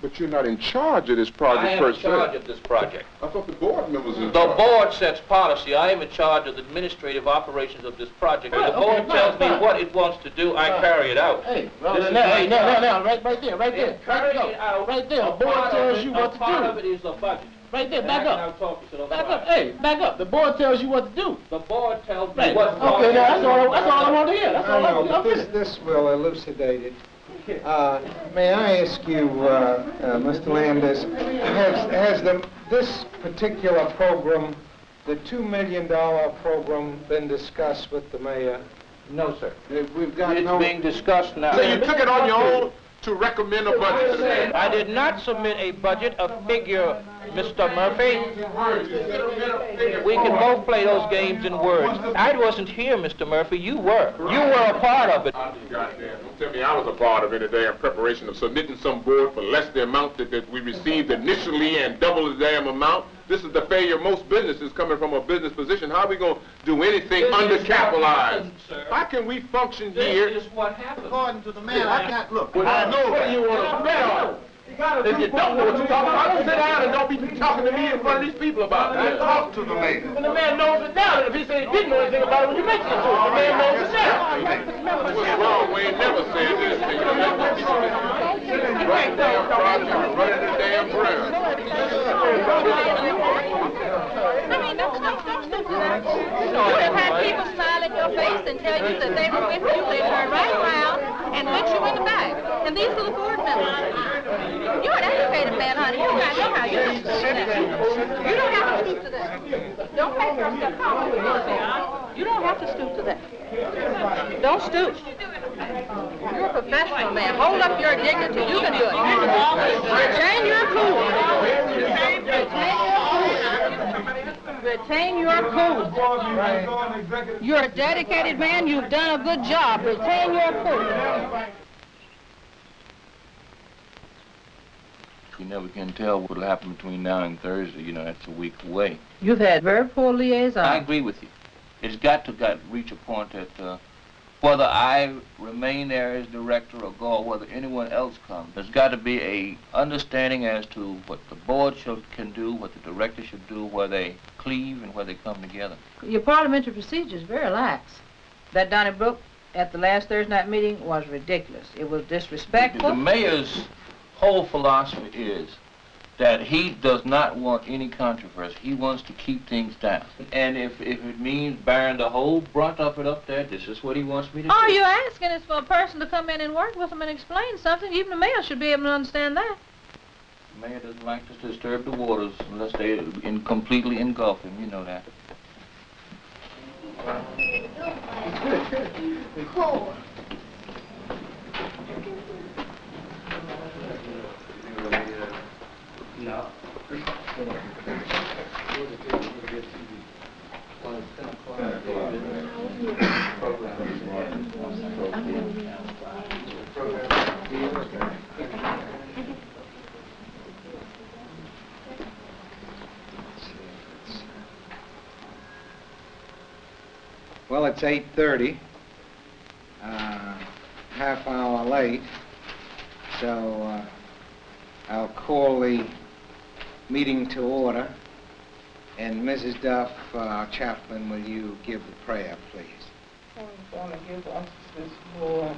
But you're not in charge of this project per se. I am in charge of this project. I thought the board members were in The charge. board sets policy. I am in charge of the administrative operations of this project. When the board tells me what it wants to do, I carry it out. Hey, This now, right there. Carry it out. Right there. The board tells you what to do. Part of it is the budget. Right there, And back I can up. now talk to you Back up, hey, back up. The board tells you what to do. The board tells me Right. what's going Okay, now on. that's all I want to hear. That's all I want to hear. This will elucidate it. May I ask you, Mr. Landers, has this particular program, the $2 million program, been discussed with the mayor? No, sir. We've got It's being discussed now. So you took it on your own to recommend a budget? I did not submit a budget, a figure, Mr. Murphy. We can both play those games in words. I wasn't here, Mr. Murphy. You were. You were a part of it. Goddamn, don't tell me I was a part of any damn preparation of submitting some board for less the amount that we received initially and double the damn amount. This is the failure of most businesses coming from a business position. How are we going to do anything undercapitalized? How can we function here? This is what happened. According to the mayor, I got, look. I know that you want to bet on. If you don't know what you're talking about, sit down and don't be talking to me in front of these people about it. Talk to the mayor. And the man knows it now. If he said he didn't know anything about it when you mentioned it to him, the man knows it now. What's wrong? We ain't never said this. You know, that's what people run the damn project and running the damn ground. You have had people smile in your face and tell you that they were with you, they turned right around and looked you in the back. And these are the board members. You're an educated man, honey. You got to know how you do that. You don't have to stoop to that. Don't make yourself comfortable. You don't have to stoop to that. Don't stoop. You're a professional man. Hold up your dignity. You can do it. Retain your cool. Retain your cool. You're a dedicated man. You've done a good job. Retain your cool. We never can tell what will happen between now and Thursday. You know, that's a week away. You've had very poor liaison. I agree with you. It's got to reach a point that whether I remain there as director or go, or whether anyone else comes, there's got to be a understanding as to what the board can do, what the director should do, where they cleave and where they come together. Your parliamentary procedure is very lax. That Donnybrook at the last Thursday night meeting was ridiculous. It was disrespectful. The mayor's whole philosophy is that he does not want any controversy. He wants to keep things down. And if it means bearing the whole brunt of it up there, this is what he wants me to do. All you're asking is for a person to come in and work with him and explain something. Even the mayor should be able to understand that. The mayor doesn't like to disturb the waters unless they completely engulf him. You know that. Cool. No. Well, it's 8:30, half hour late, so I'll call the meeting to order. And Mrs. Duff, our chaplain, will you give the prayer, please? I'm going to give us this more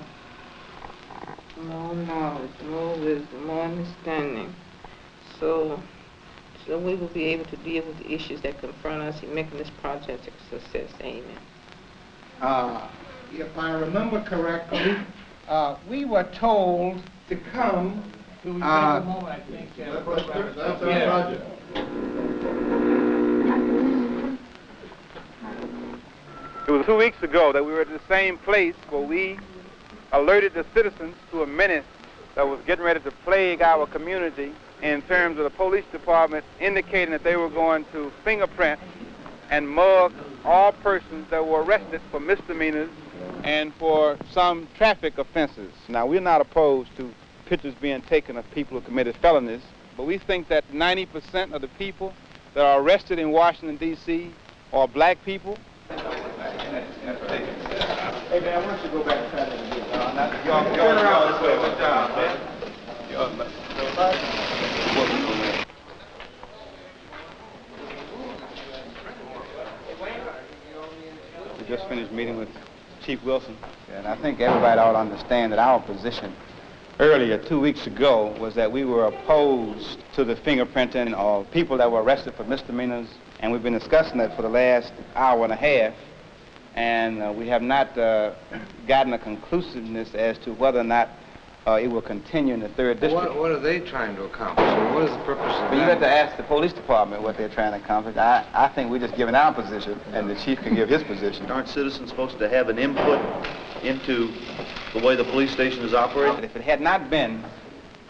knowledge, more wisdom, more understanding. So we will be able to deal with the issues that confront us in making this project a success. Amen. If I remember correctly, we were told to come. That's our project. It was 2 weeks ago that we were at the same place where we alerted the citizens to a menace that was getting ready to plague our community in terms of the police department indicating that they were going to fingerprint and mug all persons that were arrested for misdemeanors and for some traffic offenses. Now, we're not opposed to pictures being taken of people who committed felonies, but we think that 90% of the people that are arrested in Washington, D.C. are black people. Hey, man, why don't you go back and try that again? Y'all, this way. Good job, man. We just finished meeting with Chief Wilson, and I think everybody ought to understand that our position earlier, 2 weeks ago, was that we were opposed to the fingerprinting of people that were arrested for misdemeanors, and we've been discussing that for the last hour and a half, and we have not gotten a conclusiveness as to whether or not it will continue in the 3rd District. What are they trying to accomplish? What is the purpose of that? You have to ask the police department what they're trying to accomplish. I think we're just giving our position, and the chief can give his position. Aren't citizens supposed to have an input into the way the police station is operated? If it had not been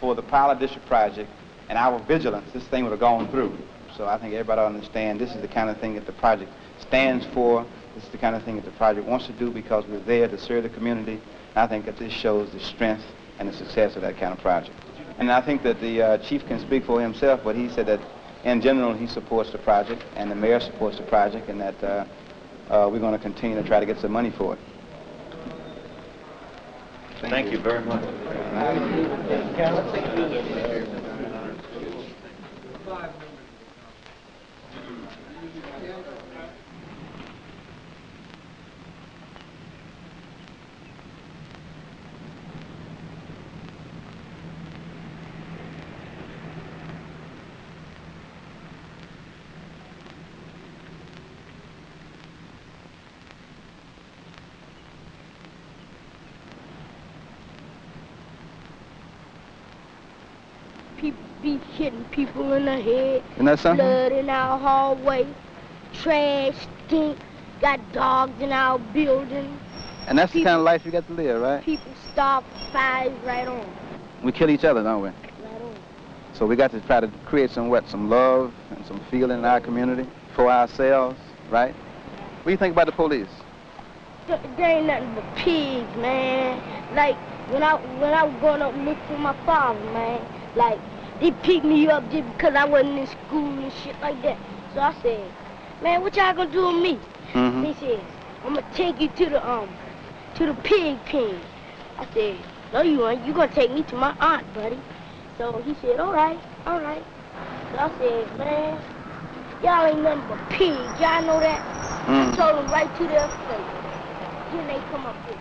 for the Pilot District project and our vigilance, this thing would have gone through. So I think everybody ought to understand this is the kind of thing that the project stands for. This is the kind of thing that the project wants to do because we're there to serve the community. And I think that this shows the strength and the success of that kind of project. And I think that the chief can speak for himself, but he said that in general he supports the project and the mayor supports the project, and that we're going to continue to try to get some money for it. Thank you very much. Be hitting people in the head. Isn't that something? Blood in our hallway. Trash, stink. got dogs in our building. And that's the kind of life you got to live, right? People stop fires right on. We kill each other, don't we? Right on. So we got to try to create some love and some feeling in our community for ourselves, right? What do you think about the police? There ain't nothing but pigs, man. Like, when I was growing up looking for my father, man, like, they picked me up just because I wasn't in school and shit like that. So I said, man, what y'all gonna do with me? Mm-hmm. He said, I'm gonna take you to the pig pen. I said, no you ain't, you gonna take me to my aunt, buddy. So he said, all right. So I said, man, y'all ain't nothing but pigs, y'all know that? I told them right to their face. Then they come up here.